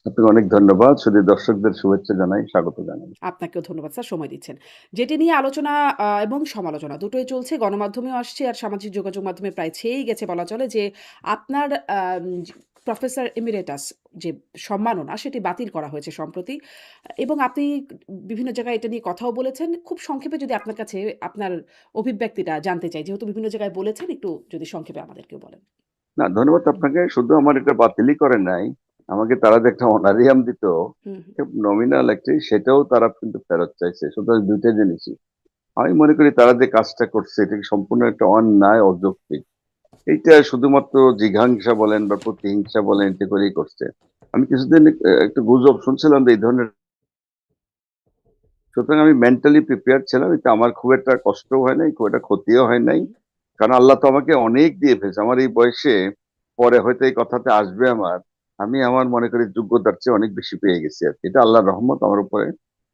আপনাকে অনেক ধন্যবাদ। শুধু দর্শকদের শুভেচ্ছা জানাই, স্বাগত জানাই। আপনাকেও ধন্যবাদ স্যার সময় দিচ্ছেন। যেটি নিয়ে আলোচনা এবং সমালোচনা দুটোই চলছে। গণমাধ্যমেও আসছে আর সামাজিক যোগাযোগ মাধ্যমে প্রায় ছেয়েই গেছে বলা চলে যে আপনার প্রফেসর এমিরেটাস যে সম্মাননা সেটি বাতিল করা হয়েছে সম্প্রতি। এবং আপনি বিভিন্ন জায়গায় এটা নিয়ে কথাও বলেছেন। খুব সংক্ষেপে যদি আপনার কাছে আপনার অভিব্যক্তিটা জানতে চাই। যেহেতু বিভিন্ন জায়গায় বলেছেন একটু যদি সংক্ষেপে আমাদেরকেও বলেন। না, ধন্যবাদ আপনাকে। শুধু আমার এটা বাতিলই করে নাই। আমাকে তারা যে একটা অনারিয়াম দিত, হুম, হুম। নমিনাল একটি, সেটাও তারা কিন্তু ফেরত চাইছে। সুতরাং ২ টা জিনিসই। আমি মনে করি তারা যে কাজটা করছে এটা সম্পূর্ণ একটা অন্যায়, অযৌক্তিক। এইটা শুধুমাত্র জিঘাংসা বলেন বা প্রতিহিংসা বলেন, এতে করেই করছে। আমি কিছুদিন একটু গুজব শুনছিলাম যে এই ধরনের। সুতরাং আমি মেন্টালি প্রিপেয়ার ছিলাম। এটা আমার খুব একটা কষ্টও হয় নাই, খুব একটা ক্ষতিও হয় নাই। হুম, কারণ আল্লাহ তো আমাকে অনেক দিয়ে ফেলছে। আমার এই বয়সে, পরে হয়তো এই কথাতে আসবে আমার, আমি আমার মনে করি যোগ্যতার চেয়ে অনেক বেশি পেয়ে গেছি আরকি। এটা আল্লাহর রহমত আমার উপরে।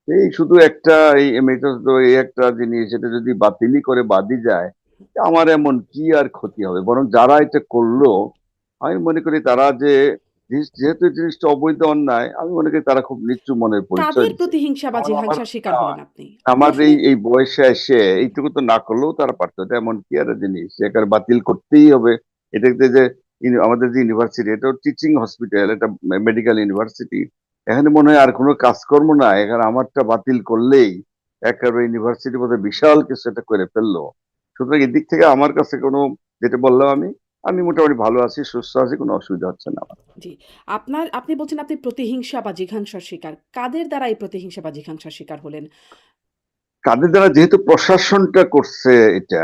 এই শুধু একটা এই এমেরিটাস এই একটা জিনিস, এটা যদি বাতিলই করে বাদই যায়, আমার এমন কি আর ক্ষতি হবে? বরং যারা এটা করলো, আমি মনে করি তারা যে যেহেতু এই জিনিসটা অবৈধ, অন্যায়, আমি মনে করি তারা খুব নিচু মনের পরিচয় কাদের দিছে। প্রতিহিংসা বা যেমন আমার জিঘাংসার শিকার হলেন আপনি? আপনি আমার আসলে এই বয়সে এসে এইটুকু তো না করলেও তারা পারতো। এটা এমন কি আর জিনিস এটার বাতিল করতেই হবে? এটাতে যে আমাদের যে ইউনিভার্সিটি, এটা টিচিং হসপিটাল, এটা মেডিকেল ইউনিভার্সিটি। এখানে মনে হয় আর কোনো কাজকর্ম না, এখানে আমারটা বাতিল করলেই একেবারে ইউনিভার্সিটি বোধহয় বিশাল কিছু একটা করে ফেললো। সুতরাং এদিক থেকে আমার কাছে কোনো, যেটা বললাম, আমি মোটামুটি ভালো আছি, সুস্থ আছি, কোনো অসুবিধা হচ্ছে না আমার। জি। আপনি বলছেন আপনি প্রতিহিংসা বা জিঘাংসার শিকার। কাদের দ্বারা এই প্রতিহিংসা বা জিঘাংসার শিকার হলেন? কাদের দ্বারা, যেহেতু প্রশাসনটা করছে এটা,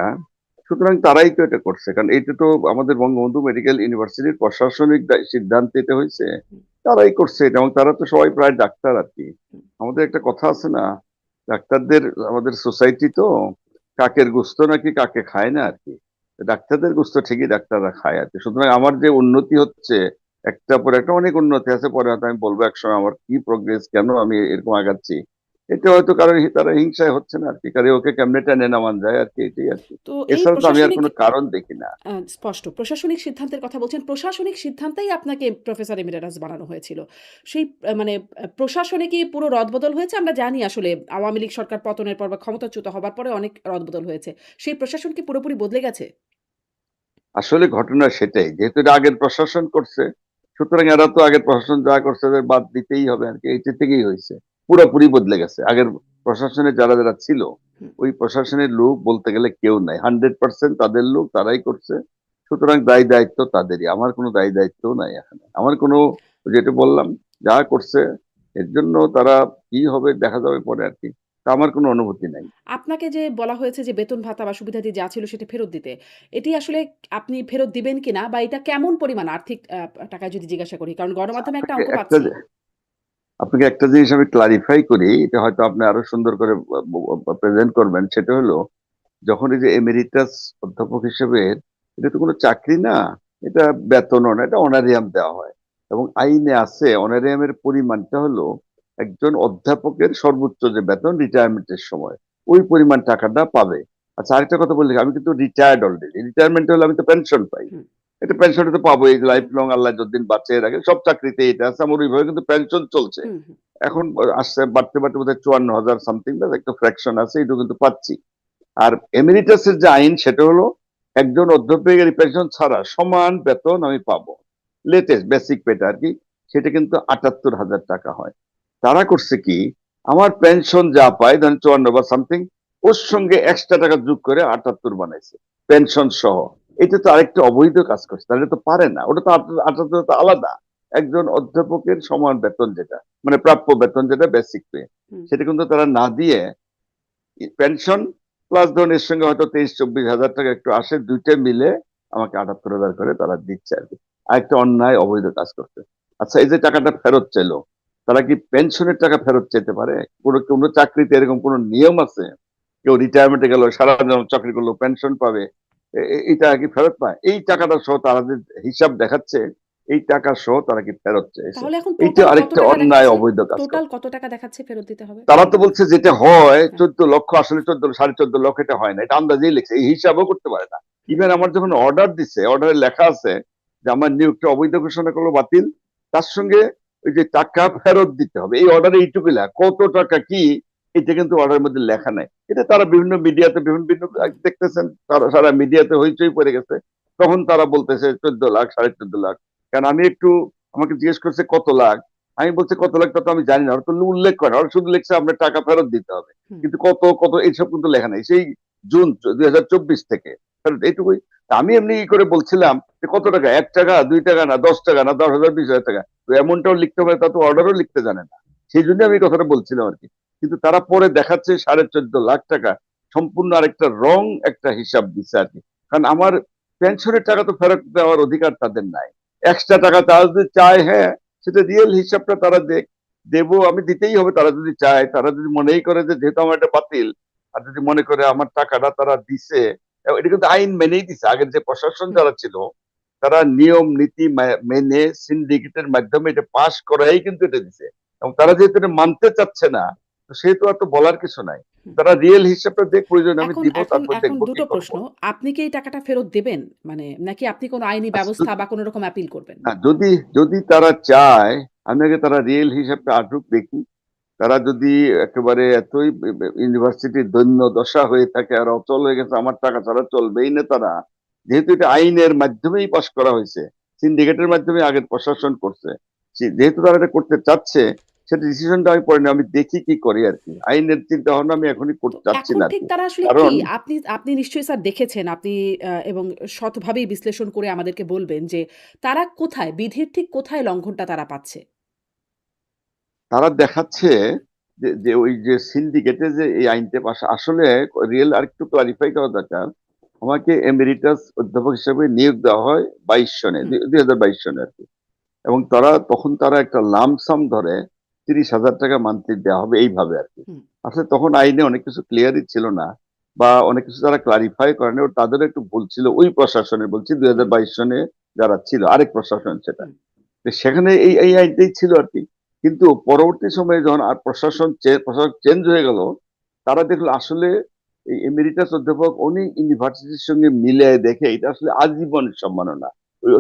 সুতরাং তারাই তো এটা করছে। কারণ এটা তো আমাদের বঙ্গবন্ধু মেডিকেল ইউনিভার্সিটির প্রশাসনিক সিদ্ধান্তে এটা হয়েছে। হুম, তারাই করছে এটা, এবং তারা তো সবাই প্রায় ডাক্তার আর কি। হুম। আমাদের একটা কথা আছে না, ডাক্তারদের, আমাদের সোসাইটি তো কাকের গোস্ত নাকি কাকে খায় না আর কি। ডাক্তারদের গোস্ত ঠিকই ডাক্তাররা খায় আর কি। সুতরাং আমার যে উন্নতি হচ্ছে, একটা পরে একটা অনেক উন্নতি আছে, পরে হয়তো আমি বলবো একসময় আমার কি প্রোগ্রেস, কেন আমি এরকম আগাচ্ছি। এটা হয়তো কারণ তারা হিংসায় হচ্ছে না আর কি, কারণ ওকে কেমনে টেনে নামান যায় আর কি, এটাই আর কি। তো এই এছাড়া তো আমি আর প্রশাসনিক কোনো কারণ দেখি না। স্পষ্ট। প্রশাসনিক সিদ্ধান্তের কথা বলছেন। প্রশাসনিক সিদ্ধান্তেই আপনাকে প্রফেসর এমিরেটাস বানানো হয়েছিল। সেই মানে প্রশাসনে কি পুরো রদবদল হয়েছে? আমরা জানি আসলে আওয়ামী লীগ সরকার পতনের পর বা ক্ষমতাচ্যুত হবার পরে অনেক রদবদল হয়েছে। সেই প্রশাসন কি পুরোপুরি বদলে গেছে? আসলে ঘটনা সেটাই, যেহেতু এটা আগের প্রশাসন করছে, সুতরাং এরা তো আগের প্রশাসন যা করছে এদের বাদ দিতেই হবে আর কি। এটা থেকেই হয়েছে, পুরোপুরি বদলে গেছে। আগের প্রশাসনে যারা যারা ছিল, হুম। ওই প্রশাসনের লোক বলতে গেলে কেউ নাই, 100% তাদের লোক, তারাই করছে। সুতরাং দায় দায়িত্ব তাদেরই, আমার কোনো দায় দায়িত্ব নাই এখানে। আমার কোনো, যেটা বললাম, যা করছে এর জন্য তারা কি হবে দেখা যাবে পরে আর কি। তা আমার কোনো অনুভূতি নাই। আপনাকে যে বলা হয়েছে যে বেতন ভাতা বা সুবিধাদি যা ছিল সেটা ফেরত দিতে। এটি আসলে আপনি ফেরত দিবেন কিনা বা এটা কেমন পরিমাণ আর্থিক টাকায় যদি জিজ্ঞাসা করি? কারণ আচ্ছা, গণমাধ্যমে একটা আপনাকে অঙ্ক একটা পাচ্ছি। আপনাকে একটা জিনিস আমি ক্লারিফাই করি, এটা হয়তো আপনি আরো সুন্দর করে প্রেজেন্ট করবেন। সেটা হলো, যখন এই যে এমেরিটাস অধ্যাপক হিসেবে, এটা তো কোনো চাকরি না, এটা বেতনও না, এটা অনারিয়াম দেওয়া হয়। এবং আইনে আছে অনারিয়ামের পরিমাণটা হলো একজন অধ্যাপকের সর্বোচ্চ যে বেতন রিটায়ারমেন্টের সময়, ওই পরিমাণ টাকাটা পাবে। আচ্ছা, আরেকটা কথা বললি, আমি কিন্তু রিটায়ার্ড অলরেডি। রিটায়ারমেন্ট হলে আমি তো পেনশন পাই। হুম, এটা পেনশনটা তো পাবো, এই লাইফ লং আল্লাহ যতদিন বাঁচিয়ে রাখে, সব চাকরিতে এটা আছে। আমার ওইভাবে কিন্তু পেনশন চলছে। হুম, হুম, এখন আসছে, বাড়তে বাড়তে বোধহয় 54,000 সামথিং, বা একটা ফ্র্যাকশন আছে, এটা কিন্তু পাচ্ছি। আর এমিরিটাসের যে আইন, সেটা হলো একজন অধ্যাপকের পেনশন ছাড়া সমান বেতন আমি পাবো। লেটেস্ট বেসিক পেটা আর কি, সেটা কিন্তু 78,000 টাকা হয়। তারা করছে কি, আমার পেনশন যা পাই, ধরেন 54 বা সামথিং, ওর সঙ্গে এক্সট্রা টাকা যোগ করে 78 বানাইছে, পেনশন সহ। এটা তো আরেকটা অবৈধ কাজ করছে, তাহলে তো পারে না। ওটা তো 78 তো আলাদা। একজন অধ্যাপকের সমান বেতন যেটা, মানে প্রাপ্য বেতন যেটা বেসিক পে, হুম। সেটা কিন্তু তারা না দিয়ে পেনশন প্লাস ধরুন এর সঙ্গে হয়তো 23-24 হাজার টাকা একটু আসে, দুইটা মিলে আমাকে 78,000 করে তারা দিচ্ছে আর কি। আরেকটা অন্যায় অবৈধ কাজ করতে। আচ্ছা, এই যে টাকাটা ফেরত চাইলো, তারা কি পেনশনের টাকা ফেরত চাইতে পারে? কোনো কোনো চাকরিতে এরকম কোনো নিয়ম আছে? কেউ রিটায়ারমেন্টে গেল, সারা জীবন চাকরি করলো, পেনশন পাবে, এই টাকা কি ফেরত পায়? এই টাকাটা সহ তারা যে হিসাব দেখাচ্ছে, এই টাকা সহ তারা কি ফেরত চেয়েছে? তাহলে এখন এইটা টোটাল কত আরেকটা টাকা অন্যায় দেখাচ্ছে? অবৈধ কাজ টোটাল করছে। কত টাকা দেখাচ্ছে ফেরত দিতে হবে? তারা তো বলছে যেটা হয় হ্যাঁ, 14 লক্ষ, আসলে 14, 14.5 লক্ষ, এটা হয় না, এটা আন্দাজেই লিখছে, এই হিসাবও করতে পারে না। হুম, ইভেন আমার যখন অর্ডার দিছে, অর্ডারে লেখা আছে যে আমার নিয়োগটা অবৈধ ঘোষণা করলো, বাতিল, তার সঙ্গে ওই যে টাকা ফেরত দিতে হবে, এই অর্ডারে এইটুকু লেখা, কত টাকা কি এটা কিন্তু অর্ডারের মধ্যে লেখা নাই। এটা তারা বিভিন্ন মিডিয়াতে বিভিন্ন বিভিন্ন দেখতেছেন, তারা সারা মিডিয়াতে হইচই পড়ে গেছে। তখন তারা বলতেছে 14 লাখ, 14.5 লাখ। কারণ আমি একটু, আমাকে জিজ্ঞেস করছে কত লাখ, আমি বলছি কত লাখ তা তো আমি জানি না, ওরা তো উল্লেখ করে, ওরা শুধু লিখছে আপনার টাকা ফেরত দিতে হবে, হুম। কিন্তু কত কত এইসব কিন্তু লেখা নাই সেই জুন 2024 থেকে ফেরত, এইটুকুই। তা আমি এমনি করে বলছিলাম যে কত টাকা, 1 টাকা, 2 টাকা, না 10 টাকা, না 10,000, 20,000 টাকা, তো এমনটাও লিখতে হবে, তা তো অর্ডারও লিখতে জানে না। সেই জন্য আমি এই কথাটা বলছিলাম আর কি। কিন্তু তারা পরে দেখাচ্ছে 14.5 লাখ টাকা, সম্পূর্ণ আরেকটা রং একটা হিসাব দিচ্ছে আর কি। কারণ আমার পেনশনের টাকা তো ফেরত দেওয়ার অধিকার তাদের নাই। এক্সট্রা টাকা তারা যদি চায়, হ্যাঁ, সেটা রিয়েল হিসাবটা তারা দেবো, আমি দিতেই হবে। তারা যদি চায়, তারা যদি মনেই করে যে যেহেতু আমার এটা বাতিল, আর যদি মনে করে আমার টাকাটা তারা দিছে, এটা কিন্তু আইন মেনেই দিছে। আগের যে প্রশাসন হুম। যারা ছিল, তারা নিয়ম নীতি মেনে সিন্ডিকেটের মাধ্যমে এটা পাশ করাই কিন্তু এটা দিছে। এবং তারা যেহেতু এটা মানতে চাচ্ছে না, তো সেহেতু আর তো বলার কিছু নাই। হুম। তারা রিয়েল হিসাবটা দেখ, প্রয়োজন আমি এখন দিব, এখন তারপর এখন দেখবো কি ২ টো করব। প্রশ্ন। আপনি কি এই টাকাটা ফেরত দেবেন? মানে নাকি আপনি কোনো আইনি আচ্ছা, ব্যবস্থা বা কোনো রকম অ্যাপিল করবেন? না, যদি যদি তারা চায়, আমি আগে তারা রিয়েল হিসাবটা আসুক দেখি। তারা যদি একেবারে এতই ইউনিভার্সিটির দৈন্য দশা হয়ে থাকে আর অচল হয়ে গেছে, আমার টাকা ছাড়া চলবেই না তারা, যেহেতু এটা আইনের মাধ্যমেই পাশ করা হয়েছে, সিন্ডিকেটের মাধ্যমে আগের প্রশাসন করছে, যেহেতু তারা এটা করতে চাচ্ছে, সেটা ডিসিশনটা আমি পড়িনি, আমি দেখি কি করি আর কি। আইনের চিন্তা ভাবনা আমি এখনই তো করতে চাচ্ছি এখন না আর ঠিক কি। তারা আসলে কি? কারণ আপনি আপনি নিশ্চয়ই স্যার দেখেছেন, আপনি এবং সৎভাবেই বিশ্লেষণ করে আমাদেরকে বলবেন যে তারা কোথায়, বিধির ঠিক কোথায় লঙ্ঘনটা তারা পাচ্ছে? তারা দেখাচ্ছে যে যে ওই যে সিন্ডিকেটে যে এই আইনটা পাশ, আসলে রিয়েল আর একটু ক্লারিফাই করা দরকার। আমাকে এমেরিটাস অধ্যাপক হিসেবে নিয়োগ দেওয়া হয় 22 সনে, হুম, 2022 সনে আর কি। এবং তখন তারা একটা লামসাম ধরে 30,000 টাকা মান্থলি দেওয়া হবে এইভাবে আর কি। হুম, আসলে তখন আইনে অনেক কিছু ক্লিয়ারই ছিল না, বা অনেক কিছু তারা ক্লারিফাই করেনি, তাদের একটু ভুল ছিল ওই প্রশাসনে, বলছি দুই হুম, হাজার বাইশ সনে যারা ছিল, আরেক প্রশাসন সেটা। হুম। তো সেখানে এই আইনটাই ছিল আর কি। কিন্তু পরবর্তী সময়ে যখন আর প্রশাসন চেঞ্জ হয়ে গেল, তারা দেখলো আসলে এই এমেরিটাস অধ্যাপক উনি ইউনিভার্সিটির সঙ্গে মিলে দেখে এটা আসলে আজীবন সম্মাননা।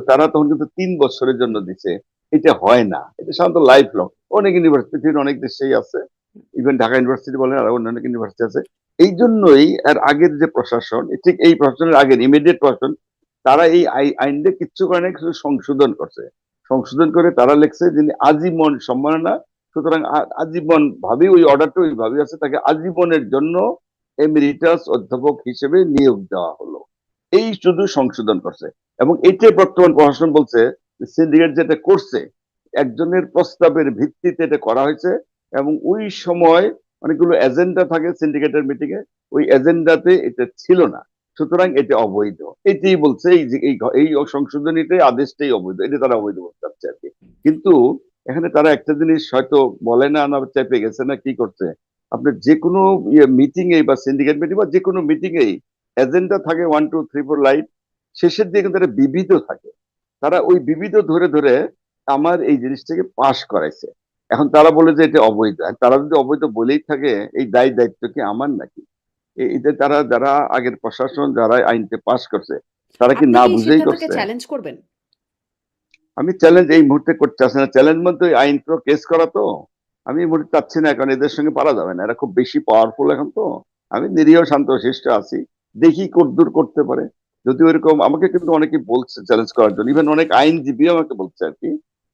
তারা তখন কিন্তু 3 বছরের জন্য দিছে, এটা হয় না, এটা সাধারণত লাইফ লং। অনেক ইউনিভার্সিটির অনেক দেশেই আছে, ইভেন ঢাকা ইউনিভার্সিটি বলেন আর অন্যান্য ইউনিভার্সিটি আছে। এই জন্যই আর আগের যে প্রশাসন, ঠিক এই প্রশাসনের আগের ইমিডিয়েট প্রশাসন, তারা এই আইনটা কিচ্ছু করে না, কিছু সংশোধন করছে। সংশোধন করে তারা লিখছে যিনি আজীবন সম্মাননা, সুতরাং আজীবন ভাবে ওই অর্ডারটা ওইভাবে আছে, তাকে আজীবনের জন্য এমেরিটাস অধ্যাপক হিসেবে নিয়োগ দেওয়া হলো। এই শুধু সংশোধন করছে। এবং এটাই বর্তমান প্রশাসন বলছে সিন্ডিকেট যেটা করছে, একজনের প্রস্তাবের ভিত্তিতে এটা করা হয়েছে। এবং ওই সময় অনেকগুলো এজেন্ডা থাকে সিন্ডিকেটের মিটিং এ, ওই এজেন্ডাতে এটা ছিল না, সুতরাং এটা অবৈধ। এটাই বলছে, এই যে এই সংশোধনীটাই আদেশটাই অবৈধ, এটা তারা অবৈধ বলতে চাচ্ছে আর কি। কিন্তু এখানে তারা একটা জিনিস হয়তো বলে না, না চেপে গেছে না কি করছে, আপনার যে কোনো মিটিং এ বা সিন্ডিকেট মিটিং বা যে কোনো মিটিং এই এজেন্ডা থাকে 1 2 3 4 লাইন, শেষের দিকে কিন্তু একটা বিবিধ থাকে। তারা ওই বিবিধ ধরে ধরে আমার এই জিনিসটাকে পাশ করাইছে। এখন তারা বলে যে এটা অবৈধ, আর তারা যদি অবৈধ বলেই থাকে, এই দায়িত্ব কি আমার নাকি? এটা তারা, যারা আগের প্রশাসন যারা আইনটা পাশ করছে, তারা কি আপনি না কি এই বুঝেই সিদ্ধান্তকে করছে? চ্যালেঞ্জ করবেন? আমি চ্যালেঞ্জ এই মুহূর্তে করতে চাচ্ছি না, চ্যালেঞ্জ মধ্যে ওই আইন তো কেস করা তো আমি এই মুহূর্তে চাচ্ছি না, কারণ এদের সঙ্গে পারা যাবে না, এরা খুব বেশি পাওয়ারফুল এখন তো। আমি নিরীহ শান্ত শিষ্ট আছি, দেখি কতদূর করতে পারে। যদি ওইরকম, আমাকে কিন্তু অনেকে বলছে চ্যালেঞ্জ করার জন্য, ইভেন অনেক আইনজীবী আমাকে বলছে আর কি,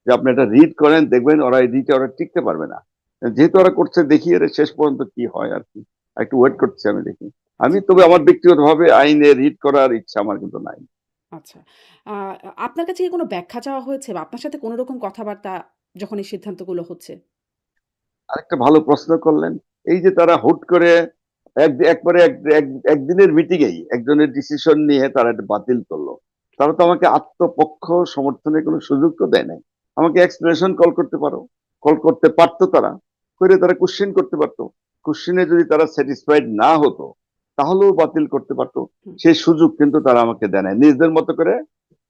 যে আপনি এটা রিড করেন, দেখবেন ওরা এই রিটে ওরা টিকতে পারবে না। যেহেতু ওরা করছে, দেখি এর শেষ পর্যন্ত কি হয় আর কি। একটু ওয়েট করছি, আমি দেখি। আমি আচ্ছা, তবে আমার ব্যক্তিগত ভাবে আইনে রিড করার ইচ্ছা আমার কিন্তু নাই। আচ্ছা। আ আপনার কাছে কি কোনো ব্যাখ্যা চাওয়া হয়েছে বা আপনার সাথে কোনো রকম কথাবার্তা যখন এই সিদ্ধান্তগুলো হচ্ছে? আরেকটা ভালো প্রশ্ন করলেন। এই যে তারা হুট করে একবারে একদিনের মিটিংয়েই একজনের ডিসিশন নিয়ে তারা এটা বাতিল করলো, তারা তো আমাকে আত্মপক্ষ সমর্থনের কোনো সুযোগ তো দেয় নাই। আমাকে এক্সপ্লেনেশন কল করতে পারতো, তারা করে তারা কোশ্চেন করতে পারতো। কোশ্চেনে যদি তারা স্যাটিসফাইড না হতো, তাহলেও বাতিল করতে পারতো। হুম, সেই সুযোগ কিন্তু তারা আমাকে দেয় নাই, নিজেদের মতো করে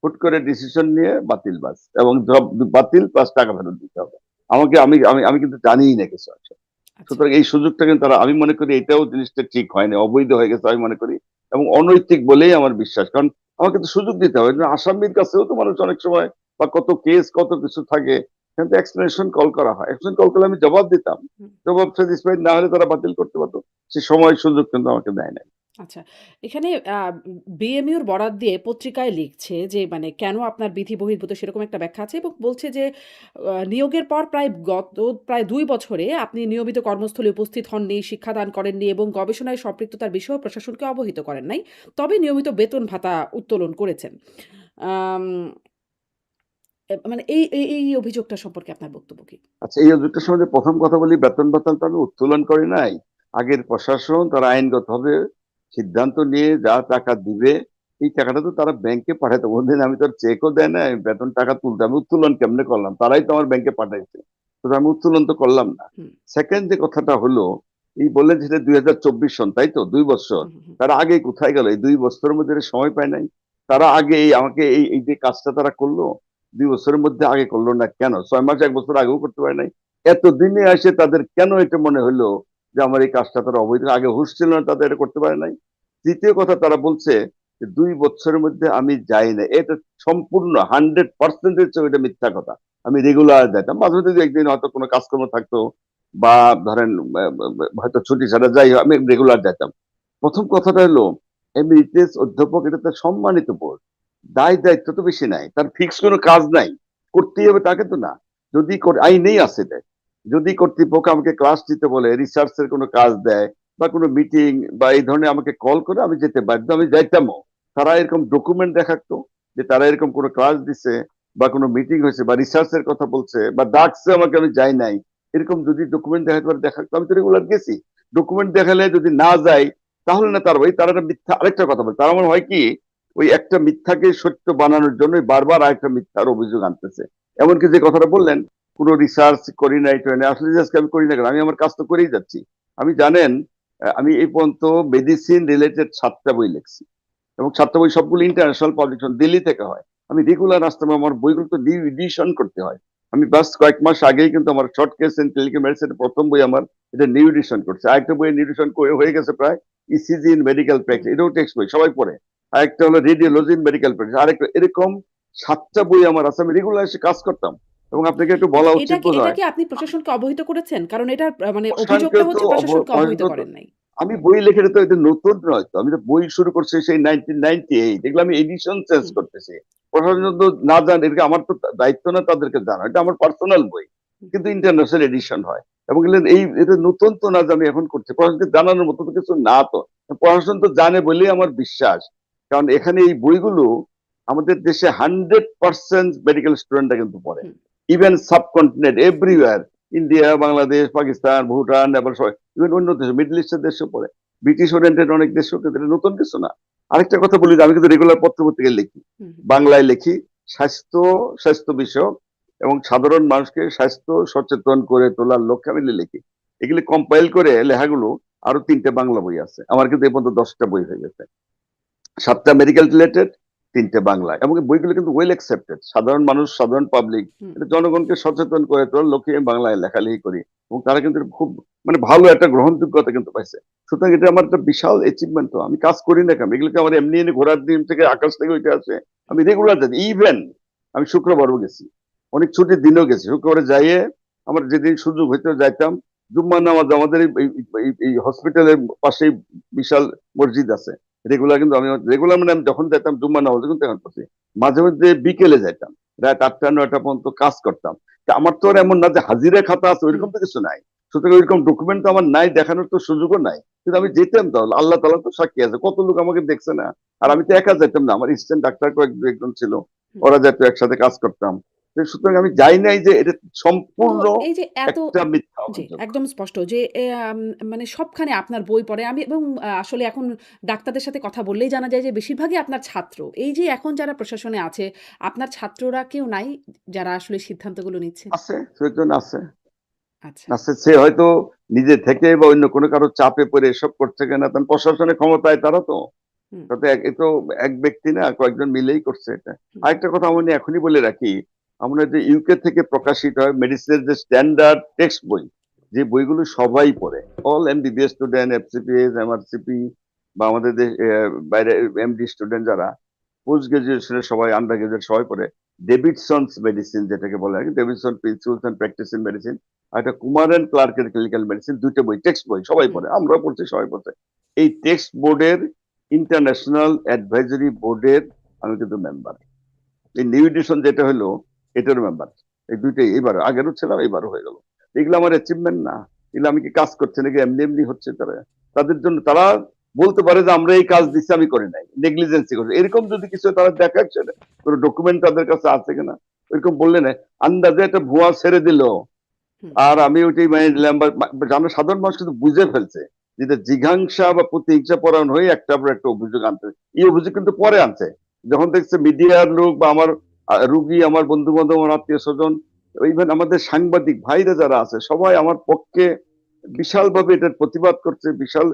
হুট করে ডিসিশন নিয়ে বাতিল, বাস, এবং জব বাতিল প্লাস টাকা ফেরত দিতে হবে আমাকে। আমি আমি আমি কিন্তু জানিই না কিছু আছে। আচ্ছা। সুতরাং এই সুযোগটা কিন্তু তারা, আমি মনে করি এটাও জিনিসটা ঠিক হয়নি, অবৈধ হয়ে গেছে আমি মনে করি, এবং অনৈতিক বলেই আমার বিশ্বাস। কারণ আমাকে তো সুযোগ দিতে হবে, আসামির কাছেও তো মানুষ অনেক সময়, বা কত কেস কত কিছু থাকে, কিন্তু এক্সপ্লেনেশন কল করা হয়, এক্সপ্লেনেশন কল করলে আমি জবাব দিতাম, হুম। জবাব স্যাটিসফাইড না হলে তারা বাতিল করতে পারতো, সে সময় সুযোগ কিন্তু আমাকে দেয় না। আচ্ছা। এখানে বিএমইউর বরাত দিয়ে পত্রিকায় লিখছে যে মানে কেন আপনার বিধি বহির্ভূত সেরকম একটা ব্যাখ্যা আছে এবং বলছে যে নিয়োগের পর প্রায় ২ বছরে আপনি নিয়মিত কর্মস্থলে উপস্থিত হননি, শিক্ষাদান করেননি এবং গবেষণায় সম্পৃক্ততার বিষয়েও প্রশাসনকে অবহিত করেন নাই। তবে নিয়মিত বেতন ভাতা উত্তোলন করেছেন। আম মানে এই অভিযোগটা সম্পর্কে আপনার বক্তব্য কি? আচ্ছা, এই অভিযোগটার সম্বন্ধে প্রথম কথা বলি, বেতন ভাতা তো আমি উত্তোলন করি নাই। আগের প্রশাসন তারা আইনগতভাবে সিদ্ধান্ত নিয়ে যা টাকা দিবে, এই টাকাটা তো তারা ব্যাংকে পাঠাতে, কোনদিন আমি তো চেকও দেয় না, বেতন টাকা তুলতে আমি উত্তোলন কেমনে করলাম, তারাই তো আমার ব্যাংকে পাঠাইছে, তো আমি উত্তোলন তো করলাম না। হুম, সেকেন্ড যে কথাটা হলো, এই বললেন যেটা 2024 সন, তাই তো 2 বছর, হুম, হুম, হুম, তারা আগে কোথায় গেল? এই 2 বছরের মধ্যে এরা সময় পায় নাই? তারা আগে আমাকে এই যে কাজটা তারা করলো 2 বছরের মধ্যে আগে করলো না কেন? 6 মাস 1 বছর আগেও করতে পারে নাই? এতদিনে এসে তাদের কেন এটা মনে হলো যে আমার এই কাজটা তারা অবৈধ? আগে হুঁশ ছিল না তাদের, এটা করতে পারে নাই? তৃতীয় কথা, তারা বলছে যে 2 বছরের মধ্যে আমি যাই না, এটা সম্পূর্ণ 100% এটা মিথ্যা কথা। আমি রেগুলার যেতাম, মাঝে মধ্যে দু একদিন হয়তো কোনো কাজকর্ম থাকতো, বা ধরেন হয়তো ছুটি ছাড়া যাই হোক, আমি রেগুলার যেতাম। প্রথম কথাটা হলো, এমিরিটাস অধ্যাপক এটা তার সম্মানিত পোস্ট, দায় দায়িত্ব তো বেশি নাই, তার ফিক্স কোনো কাজ নাই, করতেই হবে তাকে তো না। যদি আইনেই আছে দেয়, যদি কর্তৃপক্ষ আমাকে ক্লাস দিতে বলে, রিসার্চের কোনো কাজ দেয় বা কোনো মিটিং বা এই ধরনের আমাকে কল করে, আমি যেতে বাধ্য, আমি যাইতামও। তারা এরকম ডকুমেন্ট দেখাতো যে তারা এরকম কোনো ক্লাস দিছে বা কোনো মিটিং হয়েছে বা রিসার্চের কথা বলছে বা ডাকছে আমাকে, আমি যাই নাই, এরকম যদি ডকুমেন্ট দেখাতে পারে, দেখাতো, আমি তো রেগুলার গেছি। ডকুমেন্ট দেখালে যদি না যাই, তাহলে না, তার ওই তারা একটা মিথ্যা আরেকটা কথা বলে, তারা আমার হয় কি, ওই একটা মিথ্যাকে সত্য বানানোর জন্য বারবার আরেকটা মিথ্যার অভিযোগ আনতেছে। এমনকি যে কথাটা বললেন, কোনো রিসার্চ করি নাই ট্রেনে, আসলে রিসার্চ আমি করি না কেন, আমি আমার কাজ তো করেই যাচ্ছি। আমি জানেন, আমি এই পর্যন্ত মেডিসিন রিলেটেড 7টা বই লিখছি, এবং 7টা বই সবগুলো ইন্টারন্যাশনাল পাবলিকেশন, দিল্লি থেকে হয়। আমি রেগুলার আসতাম, আমার বইগুলো তো নিউ এডিশন করতে হয়। আমি বাস কয়েক মাস আগেই কিন্তু আমার short case and clinical medicine প্রথম বই আমার, এটা নিউ এডিশন করছে। আরেকটা বই নিউ এডিশন হয়ে গেছে প্রায়, ECG in medical hmm. Practice, এটাও টেক্সট বই, সবাই পড়ে। আরেকটা হলো রেডিওলজি ইন মেডিকেল প্র্যাকটিস, আরেকটা, এরকম 7টা বই আমার আছে। আমি রেগুলার এসে কাজ করতাম, এবং আপনাকে একটু আচ্ছা বলা উচিত বোধ এটা হয়। কি আপনি প্রশাসনকে অবহিত করেছেন? কারণ এটার মানে প্রশাসনকে অভিযোগটা তো হচ্ছে প্রশাসনকে অবহিত প্রশাসনকে তো, করেন নাই। আমি বই লিখে তো এটা নতুন নয় তো, আমি তো বই শুরু করছি সেই 1998, এগুলো আমি এডিশন চেঞ্জ হুম, করতেছি। প্রশাসন তো না জানে, এটা আমার তো দায়িত্ব না তাদেরকে জানা, এটা আমার পার্সোনাল বই, হুম। কিন্তু ইন্টারন্যাশনাল এডিশন হয়। এবং এটা নতুন তো না যে আমি এখন করছি, প্রশাসনকে জানানোর মতো তো কিছু না তো। প্রশাসন তো জানে বলেই আমার বিশ্বাস, কারণ এখানে এই বইগুলো আমাদের দেশে 100% মেডিকেল স্টুডেন্টরা কিন্তু পড়ে, hmm, even subcontinent everywhere, India, Bangladesh, Pakistan, Bhutan, এবার সবাই, ইভেন অন্য দেশ, মিডল ইস্টের দেশেও পড়ে, ব্রিটিশ ওরিয়েন্টেড অনেক দেশেও, কিন্তু এটা নতুন কিছু না। আরেকটা কথা বলি যে আমি কিন্তু রেগুলার পত্র পত্রিকায় লিখি, হুম, বাংলায় লিখি, স্বাস্থ্য স্বাস্থ্য বিষয়ক, এবং সাধারণ মানুষকে স্বাস্থ্য সচেতন করে তোলার লক্ষ্যে আমি লিখি। এগুলি কম্পাইল করে লেখাগুলো, আরো 3টে বাংলা বই আছে আমার, কিন্তু এই পর্যন্ত 10টা বই হয়ে গেছে, 7টা মেডিকেল রিলেটেড, 3টে বাংলা, এবং এই বইগুলো কিন্তু ওয়েল অ্যাকসেপ্টেড, সাধারণ মানুষ, সাধারণ পাবলিক, হুম। এটা জনগণকে সচেতন করে তোলার লক্ষ্যে আমি বাংলায় লেখালেখি করি, এবং তারা কিন্তু খুব মানে ভালো একটা গ্রহণযোগ্যতা কিন্তু পাইছে। সুতরাং এটা আমার একটা বিশাল অ্যাচিভমেন্ট। তো আমি কাজ করি না কেন, এগুলোকে আমার এমনি এনে ঘোরার দিন থেকে আকাশ থেকে উঠে আসে, আমি রেগুলার যাই। ইভেন আমি শুক্রবারও গেছি, অনেক ছুটির দিনও গেছি, শুক্রবারে যাইয়ে আমার যেদিন সুযোগ হইতে যাইতাম। জুম্মার নামাজ আমাদের এই হসপিটালের পাশেই বিশাল মসজিদ আছে, রেগুলার কিন্তু আমি, রেগুলার মানে আমি যখন যেতাম জুম্মা নামাজ কিন্তু এখন করছি, মাঝে মধ্যে বিকেলে যাইতাম, রাত 8টা 9টা পর্যন্ত কাজ করতাম। তা আমার তো আর এমন না যে হাজিরা খাতা আছে, হুম। ওইরকম তো কিছু নাই। সুতরাং ওইরকম ডকুমেন্ট তো আমার নাই, দেখানোর তো সুযোগও নাই, কিন্তু আমি যেতাম। তো আল্লাহ তালা তো সাক্ষী আছে, কত লোক আমাকে দেখছে না। আর হুম, আমি তো একা যেতাম না, আমার স্টুডেন্ট ডাক্তার একজন ছিল, হুম। ওরা যেত, একসাথে কাজ করতাম। তো সুতরাং আমি যাই নাই যে এটা তো সম্পূর্ণ এই যে এত একটা মিথ্যা জি, অভিযোগ। একদম স্পষ্ট যে মানে সবখানে আপনার বই পড়ে আমি এবং আসলে এখন ডাক্তারদের সাথে কথা বললেই জানা যায় যে বেশিরভাগই আপনার ছাত্র। এই যে এখন যারা প্রশাসনে আছে, আপনার ছাত্ররা কেউ নাই যারা আসলে সিদ্ধান্তগুলো নিচ্ছে? আছে, সেজন আছে, আচ্ছা। আছে, সে হয়তো নিজে থেকে বা অন্য কোনো কারো চাপে পড়ে এসব করছে কিনা, তখন প্রশাসনের ক্ষমতায় তারা তো, হুম, তাতে এ তো এক ব্যক্তি না, কয়েকজন মিলেই করছে এটা। হুম, আরেকটা কথা আমি এখনই বলে রাখি, আমরা যে ইউকে থেকে প্রকাশিত হয় মেডিসিনের যে স্ট্যান্ডার্ড টেক্সট বই, যে বইগুলো সবাই পড়ে, all MBBS student, FCPS, MRCP, বা আমাদের বাইরে এমডি স্টুডেন্ট যারা, পোস্ট গ্রাজুয়েশনের সবাই, আন্ডার গ্রাজুয়েট সবাই পড়ে, ডেভিডসনস মেডিসিন যেটাকে বলে আর কি, Davidson principles and practice in medicine, আর একটা কুমার এন্ড ক্লার্কের ক্লিনিক্যাল মেডিসিন, দুইটা বই, টেক্সট বই, সবাই হুম, পড়ে, আমরা পড়ছি, সবাই পড়ছে। এই টেক্সট বোর্ডের ইন্টারন্যাশনাল অ্যাডভাইজরি বোর্ডের আমি কিন্তু মেম্বার। এই নিউ এডিশন যেটা হলো এটার মেম্বার। এই দুইটাই, এবার আগেরও ছিলাম, এবারও হয়ে গেল। এগুলো আমার অ্যাচিভমেন্ট না, এগুলো আমি কি কাজ করছি নাকি এমনি এমনি হচ্ছে। তারা, তাদের জন্য তারা বলতে পারে যে আমরা এই কাজ দিচ্ছি, আমি করি নাই, নেগলিজেন্সি করছি, এরকম যদি কিছু তারা দেখাচ্ছে, কোনো ডকুমেন্ট তাদের কাছে আছে কিনা, এরকম বললে না আন্দাজে একটা ভুয়া ছেড়ে দিল, হুম, আর আমি ওইটাই মানে নিলাম। আমরা সাধারণ মানুষ কিন্তু বুঝে ফেলছে যেটা জিঘাংসা বা প্রতিহিংসা পরায়ণ হয়ে একটা পর একটা অভিযোগ আনতে, এই অভিযোগ কিন্তু পরে আনছে যখন দেখছে মিডিয়ার লোক বা আমার রুগী, আমার বন্ধু বান্ধব, আমার আত্মীয় স্বজন, ইভেন আমাদের সাংবাদিক ভাইরা যারা আছে, সবাই আমার পক্ষে বিশাল ভাবে এটার প্রতিবাদ করছে। বিশাল,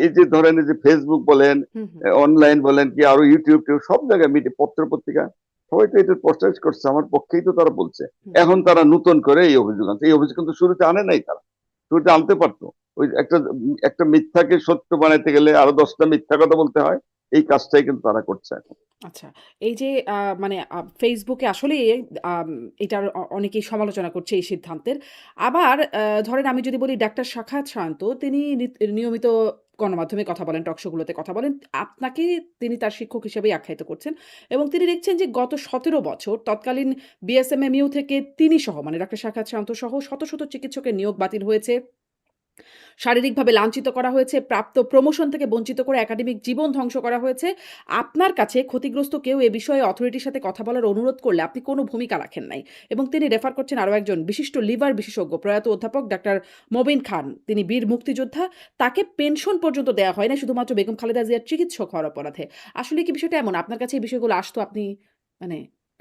এই যে ধরেন এই যে ফেসবুক বলেন, হুম, হুম, অনলাইন বলেন, কি আরো ইউটিউব টিউব সব জায়গায় মিডিয়া, পত্র পত্রিকা, সবাই তো এটার প্রচার করছে, আমার পক্ষেই তো তারা বলছে। হুম, এখন তারা নতুন করে এই অভিযোগ আনছে, এই অভিযোগ কিন্তু শুরুতে আনে নাই তারা, শুরুতে আনতে পারতো। ওই একটা একটা মিথ্যাকে সত্য বানাইতে গেলে আরো 10টা মিথ্যা কথা বলতে হয়, এই কাজটাই কিন্তু তারা করছে এখন। আচ্ছা। এই যে মানে ফেসবুকে আসলেই আম এটার অনেকেই সমালোচনা করছে এই সিদ্ধান্তের। আবার ধরেন আমি যদি বলি ডাক্তার সাখাওয়াত সায়ন্ত তিনি নিয়মিত গণমাধ্যমে কথা বলেন, টক শো গুলোতে কথা বলেন। আপনাকে তিনি তার শিক্ষক হিসেবেই আখ্যায়িত করছেন এবং তিনি লিখছেন যে গত ১৭ বছর তৎকালীন বিএসএমএমইউ থেকে তিনি সহ মানে ডাক্তার সাখাওয়াত সায়ন্ত সহ শত, শত চিকিৎসকের নিয়োগ বাতিল হয়েছে। শারীরিকভাবে লাঞ্ছিত করা হয়েছে, প্রাপ্ত প্রমোশন থেকে বঞ্চিত করে একাডেমিক জীবন ধ্বংস করা হয়েছে। আপনার কাছে ক্ষতিগ্রস্ত কেউ এ বিষয়ে অথরিটির সাথে কথা বলার অনুরোধ করলে আপনি কোনো ভূমিকা রাখেন নাই। এবং তিনি রেফার করছেন আরও একজন বিশিষ্ট লিভার বিশেষজ্ঞ প্রয়াত অধ্যাপক ডাক্তার মবিন খান। তিনি বীর মুক্তিযোদ্ধা। তাকে পেনশন পর্যন্ত দেয়া হয় না শুধুমাত্র বেগম খালেদা জিয়ার চিকিৎসক হওয়ার অপরাধে। আসলে কি বিষয়টা এমন? আপনার কাছে এই বিষয়গুলো আসতো আপনি মানে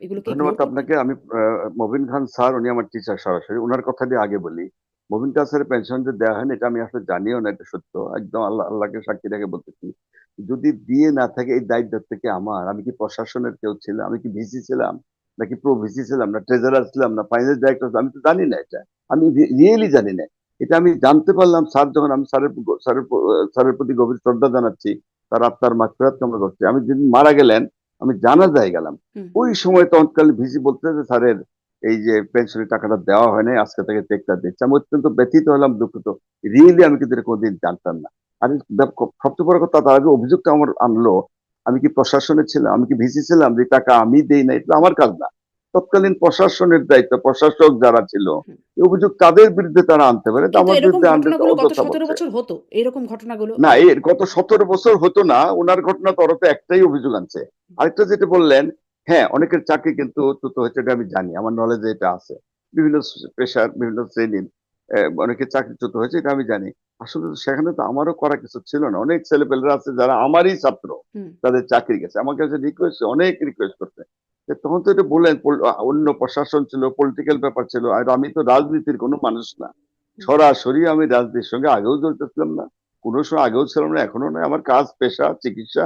এগুলোকে ধন্যবাদ ইগনোর করতেন? আপনাকে। আমি মবিন খান স্যার, উনি আমার টিচার সরাসরি, ওনার কথা দিয়ে আগে বলি। মবিন খান স্যারের পেনশন যে দেওয়া হয়নি, এটা আমি আসলে জানিও না, এটা সত্য, একদম আল্লাহকে সাক্ষী রেখে বলতেছি। যদি দিয়ে না থাকে এই দায়িত্ব থেকে আমার, আমি কি প্রশাসনের কেউ ছিলাম, আমি কি ভিসি ছিলাম, নাকি প্রো ভিসি ছিলাম, না ট্রেজারার ছিলাম, না ফাইন্যান্স ডাইরেক্টর, আমি তো জানি না এটা, আমি রিয়েলি জানি না। এটা আমি জানতে পারলাম স্যার যখন, আমি স্যারের প্রতি গভীর শ্রদ্ধা জানাচ্ছি, তার আত্মার মাগফিরাত কামনা করছি। আমি যেদিন মারা গেলেন, আমি জানাজায় গেলাম, হুম, ওই সময় তৎকালীন ভিসি বলতে যে স্যারের এই যে পেনশনের টাকাটা দেওয়া হয় নাই, আজকে থেকে চেকটা দিচ্ছে। আমি অত্যন্ত ব্যথিত হলাম, দুঃখিত। রিয়েলি আমি কিন্তু এটা কোনোদিন জানতাম না। আর সবচেয়ে বড় কথা, তার আগে অভিযোগটা আমার আনলো, আমি কি প্রশাসনে ছিলাম, আমি কি ভিসি ছিলাম, যে টাকা আমি দেই না, এটা আমার কাজ না। তৎকালীন প্রশাসনের দায়িত্ব, প্রশাসক যারা ছিল, হুম। এই অভিযোগ তাদের বিরুদ্ধে তারা আনতে পারে, তো কিন্তু আমার এরকম বিরুদ্ধে আনলে তো ঘটনাগুলো গত অযথা ১৭ বলছে। বছর হতো। এরকম ঘটনাগুলো না, এর গত 17 বছর হতো না, ওনার ঘটনা তো, ওরা তো একটাই অভিযোগ আনছে। আরেকটা যেটা বললেন, হ্যাঁ অনেকের চাকরি কিন্তু চ্যুত হয়েছে, এটা আমি জানি, আমার নলেজে এটা আছে। বিভিন্ন পেশার বিভিন্ন শ্রেণীর অনেকের চাকরিচ্যুত হয়েছে, এটা আমি জানি। আসলে তো সেখানে তো আমারও করা কিছু ছিল না। অনেক ছেলেপেলেরা আছে যারা আমারই ছাত্র, হুম, তাদের চাকরি গেছে, আমার কাছে রিকোয়েস্ট, অনেক রিকোয়েস্ট করছে। তখন তো এটা বললেন, অন্য প্রশাসন ছিল, পলিটিক্যাল ব্যাপার ছিল, আর আমি তো রাজনীতির কোনো মানুষ না। হুম। সরাসরি আমি রাজনীতির সঙ্গে আগেও জড়িত ছিলাম না, কোনো সময় আগেও ছিলাম না, এখনো নয়। আমার কাজ, পেশা, চিকিৎসা,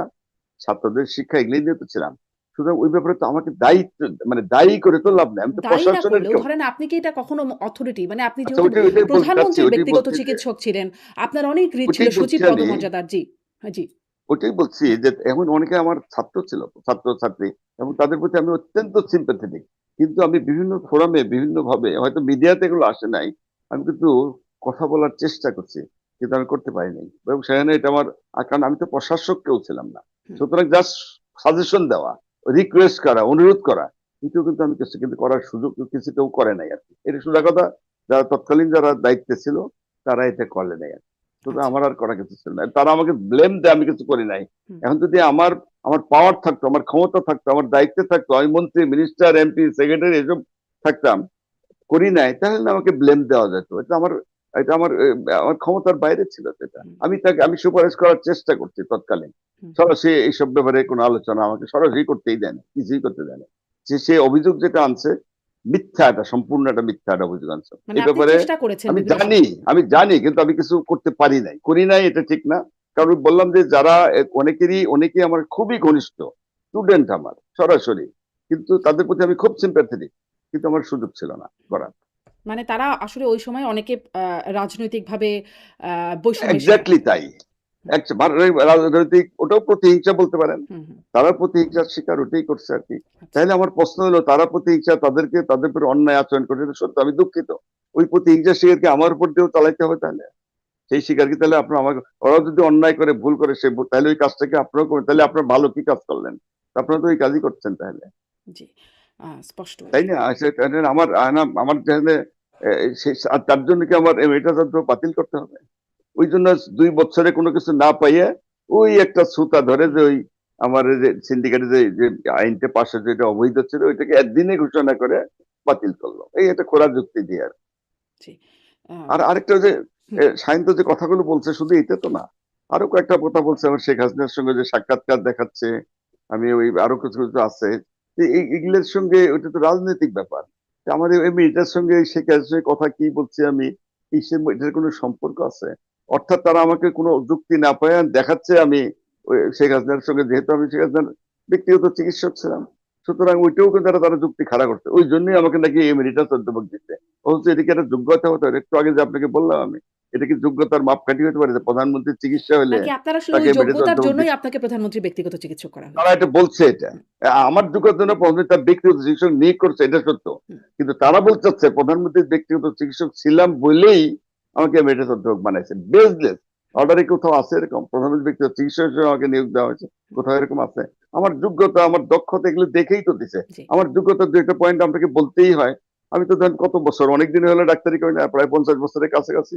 ছাত্রদের শিক্ষা, এগুলোই নিয়ে তো ছিলাম। সুতরাং ওই ব্যাপারে তো আমাকে দায়িত্ব, মানে দায়ী করে তো না, লাভ নেই, আমি তো দায়ী না প্রশাসনের করলেও কেউ। ধরেন আপনি কি এটা কখনো অথরিটি মানে আপনি আচ্ছা, যেহেতু ওইটাই বলতে চাচ্ছি, প্রধানমন্ত্রীর ওইটাই ব্যক্তিগত বলছি যে, চিকিৎসক ছিলেন, আপনার অনেক রিট ছিল, ওইটাই বলছি সচিব আমি, পদমর্যাদার। জি, হ্যাঁ, জি। ওইটাই বলছি যে এখন অনেকে আমার ছাত্র ছিল, ছাত্র ছাত্রী, এবং তাদের প্রতি আমি অত্যন্ত সিম্পাথেটিক। কিন্তু আমি বিভিন্ন ফোরামে, বিভিন্ন ভাবে, হয়তো মিডিয়াতে এগুলো আসে নাই, আমি কিন্তু কথা বলার চেষ্টা করছি, কিন্তু আমি করতে পারিনি। এবং সেখানে এটা আমার, কারণ আমি তো প্রশাসক কেউ ছিলাম না। হুম, সুতরাং জাস্ট সাজেশন দেওয়া, রিকোয়েস্ট করা, অনুরোধ করা, কিন্তু আমি কিছু কিন্তু করার সুযোগ কিছু কেউ করে নাই আর কি। এটা সোজা কথা, যারা তৎকালীন যারা দায়িত্বে ছিল, তারা এটা করে নাই আর কি। সুতরাং আচ্ছা। আমার আর করা কিছু ছিল না, তারা আমাকে ব্লেম দেয় আমি কিছু করি নাই। হুম, এখন যদি আমার আমার পাওয়ার থাকতো, আমার ক্ষমতা থাকতো, আমার দায়িত্বে থাকতো, আমি মন্ত্রী, মিনিস্টার, এমপি, সেক্রেটারি এসব থাকতাম, করি নাই, তাহলে না আমাকে ব্লেম দেওয়া যেত। এটা আমার ক্ষমতার বাইরে ছিল তো এটা। হুম, আমি সুপারিশ করার চেষ্টা করছি তৎকালীন। হুম। সরাসরি এইসব ব্যাপারে কোনো আলোচনা আমাকে সরাসরি করতেই দেয় না, কিছুই করতে দেয় না। সে অভিযোগ যেটা আনছে, মিথ্যা, এটা সম্পূর্ণ একটা মিথ্যা একটা অভিযোগ আনছে মানে এই আপনি ব্যাপারে। চেষ্টা করেছেন আমি বিভিন্ন জানি, সময়। আমি জানি, কিন্তু আমি কিছু করতে পারি নাই, করি নাই, এটা ঠিক না। কারণ বললাম যে যারা অনেকেই আমার খুবই ঘনিষ্ঠ স্টুডেন্ট, আমার সরাসরি, কিন্তু তাদের প্রতি আমি খুব সিম্প্যাথেটিক, কিন্তু আমার সুযোগ ছিল না করার। মানে তারা আসলে ওই সময় অনেকে রাজনৈতিকভাবে আ বৈষম্যের শিকার। এক্স্যাক্টলি তাই, রাজনৈতিক ওটাও প্রতিহিংসা বলতে পারেন। হুম, হুম। তারা প্রতিহিংসার শিকার ওটাই করছে আর কি। আচ্ছা। তাহলে আমার প্রশ্ন হলো, তারা প্রতিহিংসা তাদের উপর অন্যায় আচরণ করছে, এটা সত্য, আমি দুঃখিত। ওই প্রতিহিংসা শিকার কি আমার উপর দিয়েও চালাইতে হবে? তাহলে সেই শিকার কি তাহলে আপনার আমাকে, ওরাও যদি অন্যায় করে ভুল করে তাহলে ওই কাজটাকে আপনারাও করেন, তাহলে আপনার ভালো কি কাজ করলেন? আপনারা তো ওই কাজই করছেন তাহলে, জি। স্পষ্ট তাই আরকি। না? তাহলে আমার তাহলে আর তার জন্য কি আমার এটা বাতিল করতে হবে? ওই জন্য 2 বছরে কোনো কিছু না পাইয়ে ওই একটা সুতা ধরে হুম, যে ওই আমার এই যে সিন্ডিকেটে যে আইনটা পাশ হয়েছে, যেটা অবৈধ ছিল, ওইটাকে একদিনে ঘোষণা করে বাতিল করলো। এটা খোলা যুক্তি দিয়ে আর। জি। আ আর আরেকটা যে হুম, সায়ন্ত যে কথাগুলো বলছে, শুধু এটা তো না, আরো কয়েকটা কথা বলছে। আমার শেখ হাসিনার সঙ্গে যে সাক্ষাৎকার দেখাচ্ছে, আমি ওই আরো কিছু কিছু আছে, এগুলোর সঙ্গে ওইটা তো রাজনৈতিক ব্যাপার। আমাদের এটার সঙ্গে শেখ হাসিনার কথা কি বলছি আমি, এটার কোনো সম্পর্ক আছে? অর্থাৎ তারা আমাকে কোনো যুক্তি না পায় দেখাচ্ছে আমি ওই শেখ হাসিনার সঙ্গে, যেহেতু আমি শেখ হাসিনার ব্যক্তিগত চিকিৎসক ছিলাম, সুতরাং ওইটাও কিন্তু তারা যুক্তি খাড়া করছে। ওই জন্যই আমাকে নাকি এমেরিটাস অধ্যাপক দিচ্ছে। অথচ এটা কি একটা যোগ্যতা হতে পারে? একটু আগে যে আপনাকে বললাম আমি, এটা কি যোগ্যতার মাপকাঠি হতে পারে যে প্রধানমন্ত্রীর চিকিৎসা হলে নাকি আপনার আসলে তাকে ওই মেডিকেল যোগ্যতার অধ্যাপক জন্যই দিচ্ছে? আপনাকে প্রধানমন্ত্রীর ব্যক্তিগত চিকিৎসক করা তারা হয়েছে? এটা বলছে এটা। আমার যোগ্যতার জন্য প্রধানমন্ত্রী তার ব্যক্তিগত চিকিৎসক নিয়োগ করছে, এটা সত্য। হুম, কিন্তু তারা বলতে চাচ্ছে প্রধানমন্ত্রীর ব্যক্তিগত চিকিৎসক ছিলাম বলেই আমাকে মেডিকেল অধ্যাপক বানাইছে। বেসলেস। অর্ডারে কোথাও আছে এরকম প্রধানমন্ত্রী ব্যক্তিগত চিকিৎসক হিসেবে আমাকে নিয়োগ দেওয়া হয়েছে? কোথাও এরকম আছে? আমার যোগ্যতা, আমার দক্ষতা, এগুলো দেখেই তো দিছে। জি। আমার যোগ্যতার 2টা পয়েন্ট আপনাকে বলতেই হয়। আমি তো ধরেন কত বছর, অনেকদিন হলো ডাক্তারি করি না, প্রায় 50 বছরের কাছাকাছি।